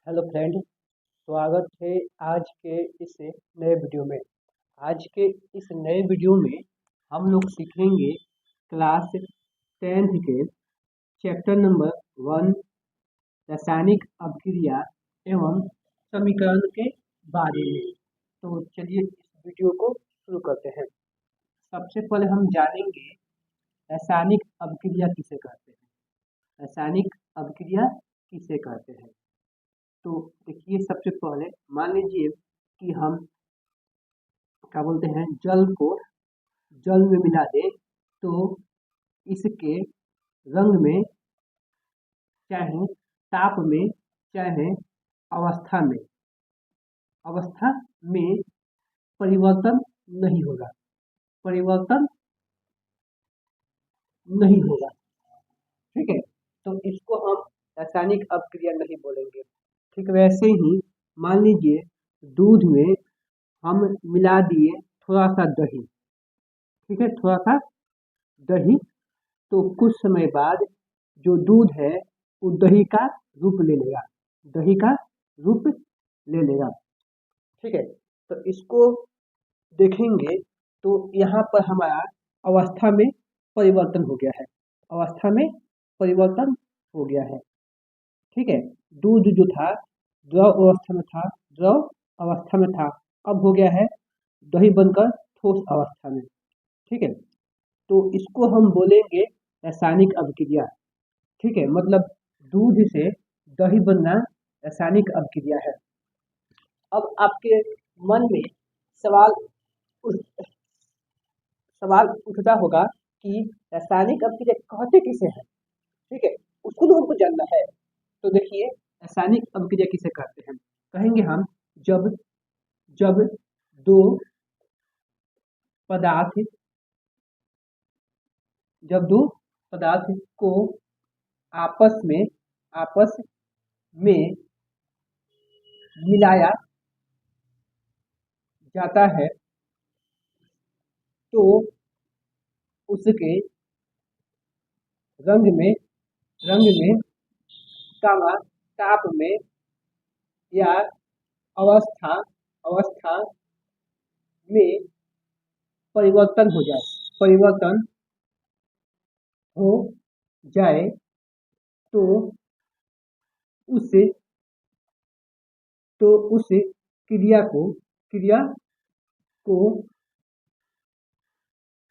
Hello friend, स्वागत है आज के इस नए वीडियो में। आज के इस नए वीडियो में हम लोग सीखेंगे क्लास 10th के चैप्टर नंबर 1 रासायनिक अभिक्रिया एवं समीकरण के बारे में। तो चलिए इस वीडियो को शुरू करते हैं। सबसे पहले हम जानेंगे रासायनिक अभिक्रिया किसे कहते हैं। रासायनिक अभिक्रिया किसे कहते हैं, तो देखिए सबसे पहले मान लीजिए कि हम क्या बोलते हैं, जल को जल में मिला दें तो इसके रंग में, चाहे ताप में, चाहे अवस्था में अवस्था में परिवर्तन नहीं होगा, परिवर्तन नहीं होगा। ठीक है, तो इसको हम रासायनिक अभिक्रिया नहीं बोलेंगे। ठीक वैसे ही मान लीजिए दूध में हम मिला दिए थोड़ा सा दही। ठीक है, थोड़ा सा दही, तो कुछ समय बाद जो दूध है वो दही का रूप ले लेगा, दही का रूप ले लेगा। ठीक है, तो इसको देखेंगे तो यहाँ पर हमारा अवस्था में परिवर्तन हो गया है, अवस्था में परिवर्तन हो गया है। ठीक है, दूध जो था द्रव अवस्था में था, द्रव अवस्था में था, अब हो गया है दही बनकर ठोस अवस्था में। ठीक है, तो इसको हम बोलेंगे रासायनिक अभिक्रिया। ठीक है, मतलब दूध से दही बनना रासायनिक अभिक्रिया है। अब आपके मन में सवाल सवाल उठता होगा कि रासायनिक अभिक्रिया कहते किसे हैं। ठीक है, उसको तो हमको जानना है। तो देखिए रासायनिक अभिक्रिया किसे कहते हैं, कहेंगे हम जब जब दो पदार्थ जब दो पदार्थ को आपस में मिलाया जाता है तो उसके रंग में कामा ताप में या अवस्था में परिवर्तन हो जाए तो उस क्रिया को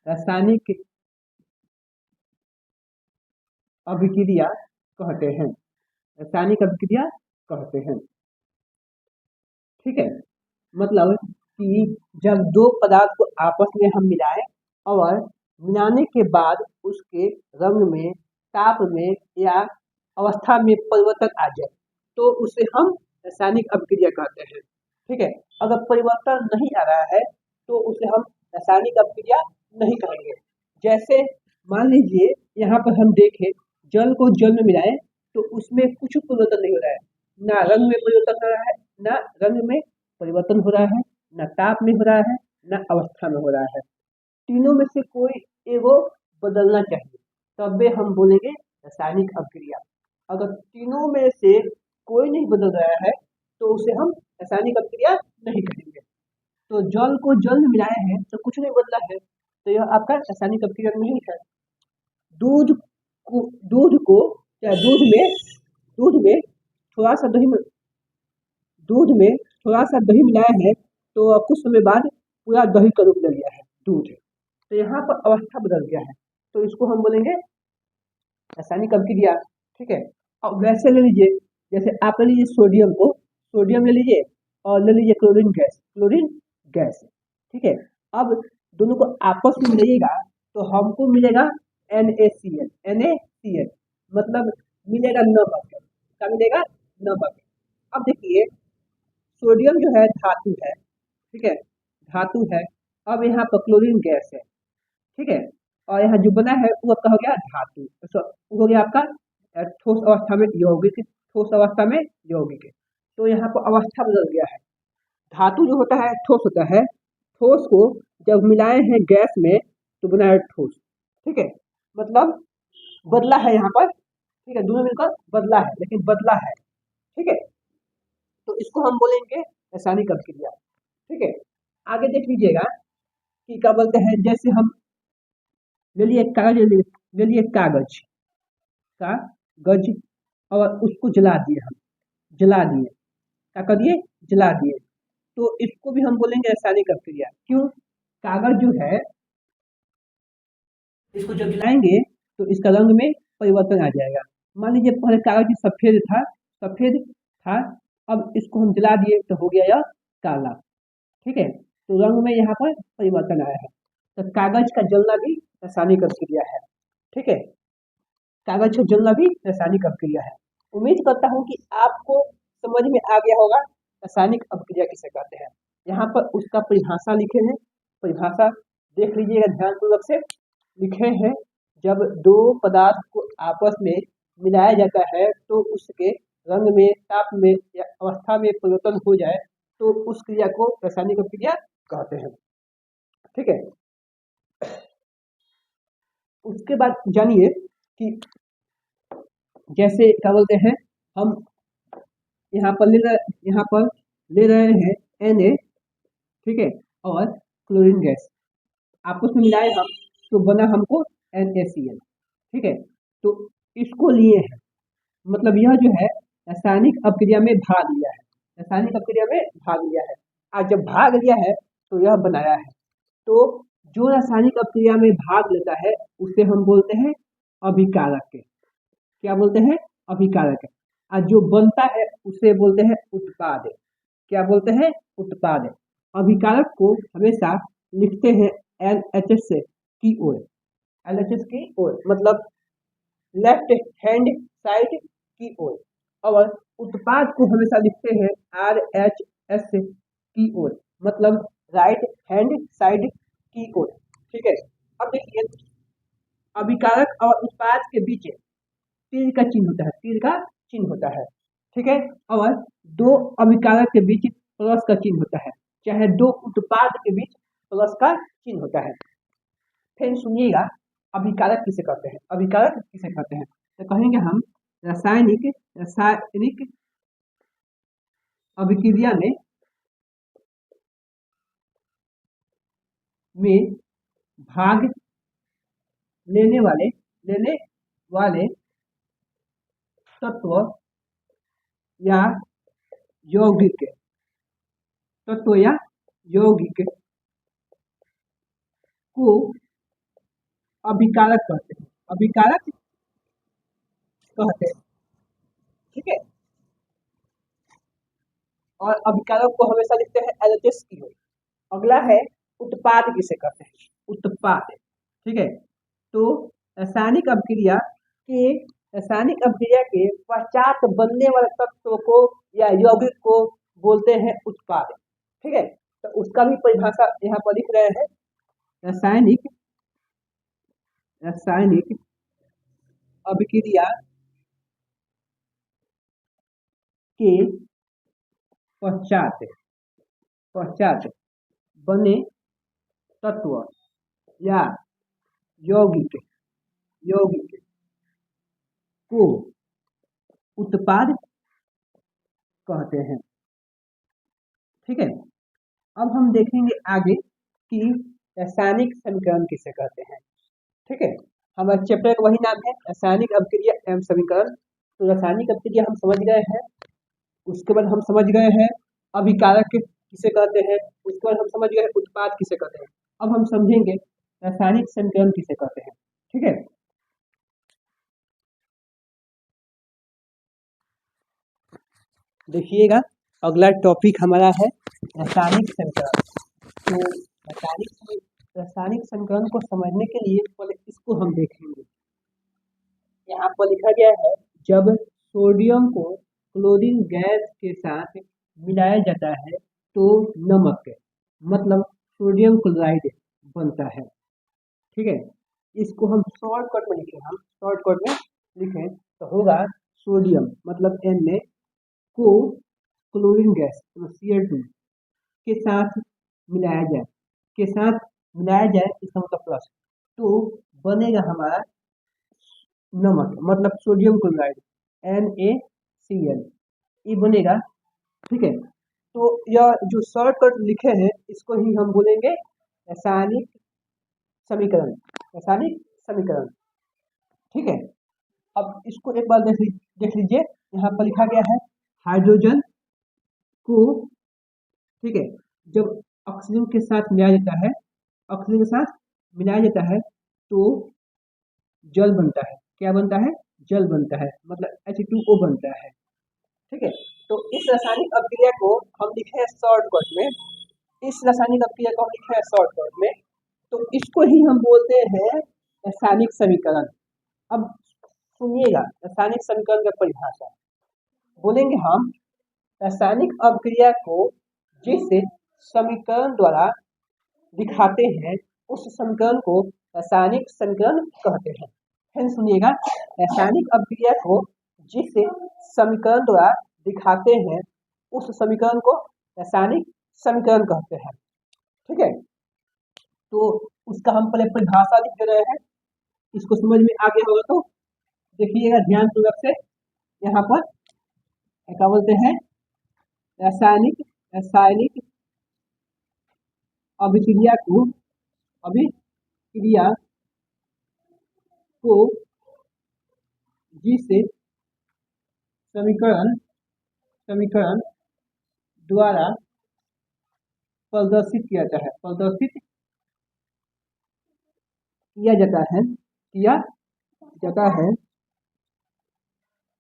रासायनिक अभिक्रिया कहते हैं, रासायनिक अभिक्रिया कहते हैं। ठीक है, मतलब कि जब दो पदार्थ को आपस में हम मिलाएं और मिलाने के बाद उसके रंग में, ताप में या अवस्था में परिवर्तन आ जाए तो उसे हम रासायनिक अभिक्रिया कहते हैं। ठीक है, अगर परिवर्तन नहीं आ रहा है तो उसे हम रासायनिक अभिक्रिया नहीं कहेंगे। जैसे मान लीजिए यहाँ पर हम देखें जल को जल में मिलाएं तो उसमें कुछ परिवर्तन नहीं हो रहा है, ना रंग में परिवर्तन हो रहा है, ना रंग में परिवर्तन हो रहा है, ना ताप में हो रहा है, ना अवस्था में हो रहा है। तीनों में से कोई एगो बदलना चाहिए, तब हम बोलेंगे रासायनिक अभिक्रिया। अगर तीनों में से कोई नहीं बदल रहा है तो उसे हम रासायनिक अभिक्रिया नहीं कहेंगे। तो जल को जल में मिलाए हैं तो कुछ नहीं बदला है, तो यह आपका रासायनिक अभिक्रिया नहीं है। दूध को या दूध में थोड़ा सा दही मिलाया है तो कुछ समय बाद पूरा दही का रूप ले लिया है दूध, तो यहाँ पर अवस्था बदल गया है, तो इसको हम बोलेंगे रासायनिक अभिक्रिया। ठीक है, अब वैसे ले लीजिए, जैसे आप ले लीजिए सोडियम ले लीजिए और ले लीजिए क्लोरीन गैस। ठीक है, अब दोनों को आपस में मिलाइएगा तो हमको मिलेगा NaCl, मतलब मिलेगा नमक। क्या मिलेगा? नमक। अब देखिए सोडियम जो है धातु है, ठीक है, धातु है। अब यहाँ पर क्लोरीन गैस है, ठीक है, और यहाँ जो बना है वो आपका हो गया धातु, तो वो हो गया आपका ठोस अवस्था में यौगिक। तो यहाँ पर अवस्था बदल गया है। धातु जो होता है ठोस होता है, ठोस को जब मिलाए हैं गैस में तो बना है ठोस। ठीक है, मतलब बदला है यहाँ पर। ठीक है, दोनों मिलकर बदला है, लेकिन बदला है। ठीक है, तो इसको हम बोलेंगे रासायनिक अभिक्रिया। ठीक है, आगे देख लीजिएगा कि क्या बोलते हैं, जैसे हम ले लिए कागज, ले लिए कागज कागज और उसको जला दिए, हम जला दिए, क्या कर दिए, जला दिए, तो इसको भी हम बोलेंगे रासायनिक अभिक्रिया। क्यों? कागज जो है, इसको जब जलाएंगे तो इसका रंग में परिवर्तन आ जाएगा। मान लीजिए पहले कागज सफेद था, सफेद था, अब इसको हम जला दिए तो हो गया यह काला। ठीक है, तो रंग में यहाँ पर परिवर्तन आया है, तो कागज का जलना भी रासायनिक अभिक्रिया है। ठीक है, कागज का जलना भी रासायनिक अभिक्रिया है। उम्मीद करता हूँ कि आपको समझ में आ गया होगा रासायनिक अभिक्रिया किसे कहते हैं। यहाँ पर उसका परिभाषा लिखे हैं, परिभाषा देख लीजिएगा ध्यानपूर्वक से। लिखे हैं, जब दो पदार्थ को आपस में मिलाया जाता है तो उसके रंग में, ताप में या अवस्था में परिवर्तन हो जाए तो उस क्रिया को रासायनिक अभिक्रिया कहते हैं। ठीक है, उसके बाद जानिए कि जैसे क्या बोलते हैं, हम यहाँ पर ले रहे हैं Na, ठीक है, और क्लोरीन गैस आपस में मिलाए हम तो बना हमको NaCl। ठीक है, तो इसको लिए हैं, मतलब यह जो है रासायनिक अभिक्रिया में भाग लिया है, रासायनिक अभिक्रिया में भाग लिया है। आज जब भाग लिया है तो यह बनाया है, तो जो रासायनिक अभिक्रिया में भाग लेता है उसे हम बोलते हैं अभिकारक। क्या बोलते हैं? अभिकारक। और जो बनता है उसे बोलते हैं उत्पाद। क्या बोलते हैं? उत्पाद। अभिकारक को हमेशा लिखते हैं LHS की ओर, LHS की ओर, मतलब लेफ्ट हैंड साइड की ओर, और उत्पाद को हमेशा लिखते हैं RHS की ओर, मतलब राइट हैंड साइड की ओर। ठीक है, अब देखिए अभिकारक और उत्पाद के बीच तीर का चिन्ह होता है, तीर का चिन्ह होता है। ठीक है, और दो अभिकारक के बीच प्लस का चिन्ह होता है, चाहे दो उत्पाद के बीच प्लस का चिन्ह होता है। फिर सुनिएगा अभिकारक किसे कहते हैं, अभिकारक किसे कहते हैं, तो कहेंगे हम रासायनिक अभिक्रिया में भाग लेने वाले तत्व या यौगिक, तत्व या यौगिक को अभिकारक कहते हैं, अभिकारक कहते हैं। ठीक है, और अभिकारक को हमेशा लिखते हैं LHS की ओर। अगला है उत्पाद किसे कहते हैं, उत्पाद। ठीक है, तो रासायनिक अभिक्रिया के पश्चात बनने वाले तत्व को या यौगिक को बोलते हैं उत्पाद। ठीक है, तो उसका भी परिभाषा यहाँ पर लिख रहे हैं, रासायनिक अभिक्रिया के पश्चात बने तत्व या यौगिक को उत्पाद कहते हैं। ठीक है, अब हम देखेंगे आगे कि रासायनिक समीकरण किसे कहते हैं। ठीक है, हमारे चैप्टर का वही नाम है, रासायनिक अभिक्रिया एवं समीकरण। तो रासायनिक अभिक्रिया हम समझ गए हैं, उसके बाद हम समझ गए हैं अभिकारक किसे कहते हैं, उसके बाद हम समझ गए उत्पाद किसे कहते हैं। अब हम समझेंगे रासायनिक समीकरण किसे कहते हैं। ठीक है, देखिएगा अगला टॉपिक हमारा है रासायनिक समीकरण। तो रासायनिक समीकरण को समझने के लिए पहले इसको हम देखेंगे। यहाँ पर लिखा गया है, जब सोडियम को क्लोरीन गैस के साथ मिलाया जाता है तो नमक, मतलब सोडियम क्लोराइड बनता है। ठीक है, इसको हम शॉर्टकट में लिखें, हम शॉर्टकट में लिखें तो होगा सोडियम मतलब Na को क्लोरीन गैस Cl2 के साथ मिलाया जाए, इसका मतलब प्लस, तो बनेगा हमारा नमक मतलब सोडियम क्लोराइड NaCl, ये बनेगा ठीक है, तो यह जो शॉर्टकट लिखे हैं इसको ही हम बोलेंगे रासायनिक समीकरण, रासायनिक समीकरण। ठीक है, अब इसको एक बार देख लीजिए, यहाँ पर लिखा गया है हाइड्रोजन को, ठीक है, जब ऑक्सीजन के साथ मिलाया जाता है, ऑक्सीजन के साथ मिलाया जाता है तो जल बनता है। क्या बनता है? जल बनता है, मतलब H2O बनता है। ठीक है, तो इस रासायनिक अभिक्रिया को हम लिखे हैं शॉर्टकट में, इस रासायनिक अभिक्रिया को हम लिखे हैं शॉर्टकट में, तो इसको ही हम बोलते हैं रासायनिक समीकरण। अब सुनिएगा रासायनिक समीकरण का परिभाषा बोलेंगे हम, रासायनिक अभिक्रिया को जिस समीकरण द्वारा दिखाते हैं उस समीकरण को रासायनिक समीकरण कहते हैं। फिर सुनिएगा, रासायनिक अभिक्रिया को जिस समीकरण द्वारा दिखाते हैं उस समीकरण को रासायनिक समीकरण कहते हैं। ठीक है, तो उसका हम पहले परिभाषा लिख दे रहे हैं, इसको समझ में आ गया होगा तो देखिएगा ध्यान पूर्वक से। यहाँ पर क्या बोलते हैं? रासायनिक अभिक्रिया को जिस समीकरण द्वारा प्रदर्शित किया जाता है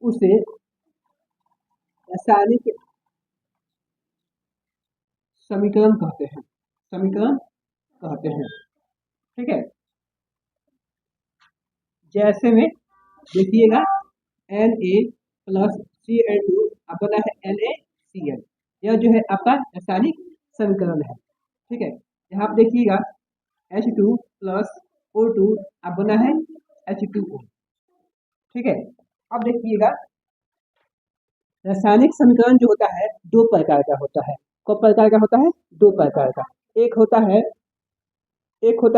उसे रासायनिक समीकरण कहते हैं। ठीक है, जैसे में देखिएगा Na+Cl2 बना है NaCl, यह जो है आपका रासायनिक समीकरण है। ठीक है, यहाँ आप देखिएगा H2+O2 बना है H2O। ठीक है, अब देखिएगा रासायनिक समीकरण जो होता है दो प्रकार का होता है। कौ प्रकार का होता है? दो प्रकार का। एक होता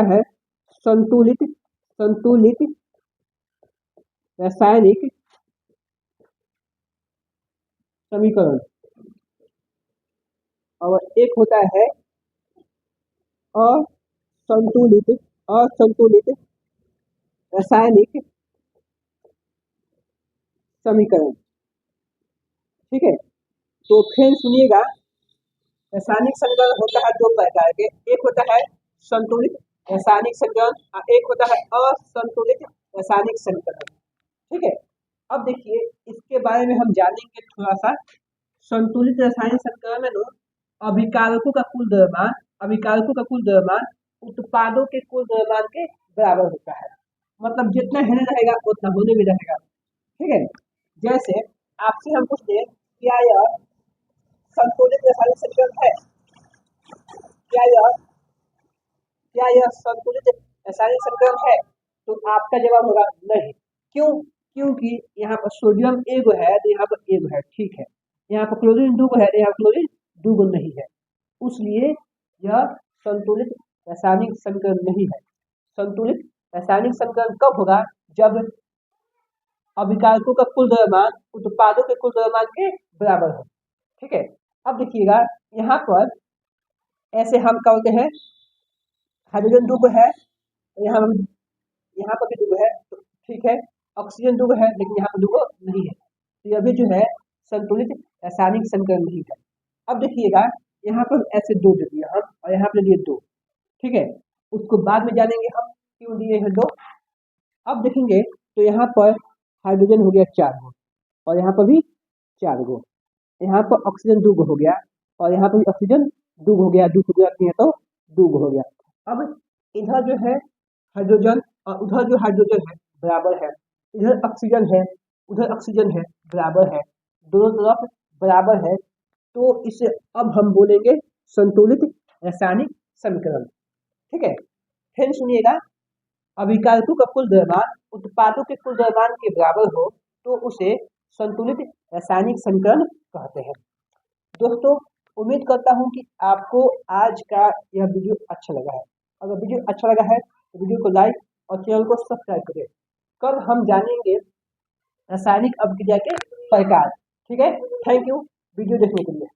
है संतुलित रासायनिक समीकरण, और एक होता है असंतुलित रासायनिक समीकरण। ठीक है, तो फिर सुनिएगा, रासायनिक समीकरण होता है दो प्रकार के, एक होता है संतुलित रासायनिक समीकरण, एक होता है असंतुलित रासायनिक समीकरण। ठीक है, अब देखिए इसके बारे में हम जानेंगे थोड़ा सा। संतुलित रासायनिक समीकरण में अभिकारकों का कुल द्रव्यमान उत्पादों के कुल द्रव्यमान के बराबर होता है, मतलब जितना होने रहेगा उतना होने में रहेगा। ठीक है, जैसे आपसे हम पूछते हैं क्या यह संतुलित रासायनिक समीकरण है? क्या यह संतुलित रासायनिक समीकरण है? तो आपका जवाब होगा नहीं। क्यों? क्योंकि यहाँ पर सोडियम एक है तो यहाँ पर एक है। ठीक है, यहाँ पर क्लोरीन दो है तो यहाँ पर क्लोरीन दो नहीं है, इसलिए यह संतुलित रासायनिक समीकरण नहीं है। संतुलित रासायनिक समीकरण कब होगा? जब अभिकारकों का कुल द्रव्यमान उत्पादों के कुल द्रव्यमान के बराबर हो। ठीक है, अब देखिएगा यहाँ पर ऐसे हम क्या होते हैं, हाइड्रोजन दो है, यहाँ पर भी दो है, तो ठीक है, ऑक्सीजन दो है लेकिन यहाँ पर दो नहीं है, तो यह भी जो है संतुलित रासायनिक समीकरण नहीं है। अब देखिएगा यहाँ पर ऐसे दो दे दिए हम और यहाँ पर दिए दो। ठीक है, उसको बाद में जानेंगे हम क्यों दिए हैं दो। अब देखेंगे तो यहाँ पर हाइड्रोजन हो गया 4 गो और यहाँ पर भी 4 गो, यहाँ पर ऑक्सीजन 2 गो हो गया और यहाँ पर भी ऑक्सीजन 2 गो हो गया, 2 है तो 2 गो हो गया। अब इधर जो है हाइड्रोजन और उधर जो हाइड्रोजन है बराबर है, इधर ऑक्सीजन है उधर ऑक्सीजन है बराबर है, दोनों तरफ बराबर है, तो इसे अब हम बोलेंगे संतुलित रासायनिक समीकरण। ठीक है, फिर सुनिएगा, अभिकारकों का कुल द्रव्यमान उत्पादों के कुल द्रव्यमान के बराबर हो तो उसे संतुलित रासायनिक समीकरण कहते हैं। दोस्तों, उम्मीद करता हूं कि आपको आज का यह वीडियो अच्छा लगा है। अगर वीडियो अच्छा लगा है तो वीडियो को लाइक और चैनल को सब्सक्राइब करें। कल हम जानेंगे रासायनिक अभिक्रिया के प्रकार। ठीक है, थैंक यू वीडियो देखने के लिए।